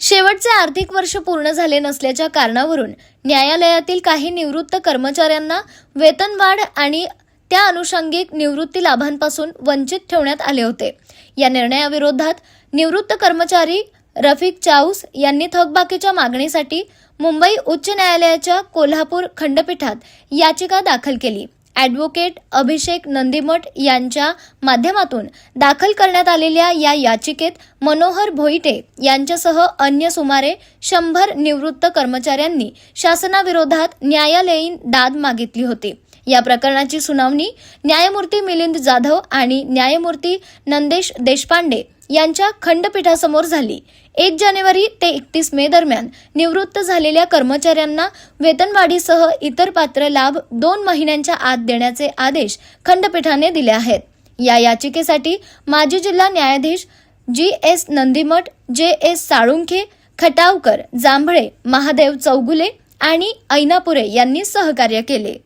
शेवटचे आर्थिक वर्ष पूर्ण झाले नसल्याच्या कारणावरून न्यायालयातील काही निवृत्त कर्मचाऱ्यांना वेतनवाढ आणि त्या अनुषंगिक निवृत्ती लाभांपासून वंचित ठेवण्यात आले होते। या निर्णयाविरोधात निवृत्त कर्मचारी रफिक चाऊस यांनी थकबाकीच्या मागणीसाठी मुंबई उच्च न्यायालयाच्या कोल्हापूर खंडपीठात याचिका दाखल केली। ॲडव्होकेट अभिषेक नंदीमठ यांच्या माध्यमातून दाखल करण्यात आलेल्या या याचिकेत मनोहर भोईटे यांच्यासह अन्य सुमारे 100 निवृत्त कर्मचाऱ्यांनी शासनाविरोधात न्यायालयीन दाद मागितली होती। या प्रकरणाची सुनावणी न्यायमूर्ती मिलिंद जाधव आणि न्यायमूर्ती नंदेश देशपांडे यांच्या खंडपीठासमोर झाली। 1 जानेवारी ते 31 मे दरम्यान निवृत्त झालेल्या कर्मचाऱ्यांना वेतनवाढीसह इतर पात्र लाभ 2 महिन्यांच्या आत देण्याचे आदेश खंडपीठाने दिले आहेत। या याचिकेसाठी माजी जिल्हा न्यायाधीश जी.एस. नंदीमठ, जे.एस. साळुंखे, खटावकर, जांभळे, महादेव चौगुले आणि ऐनापुरे यांनी सहकार्य केले।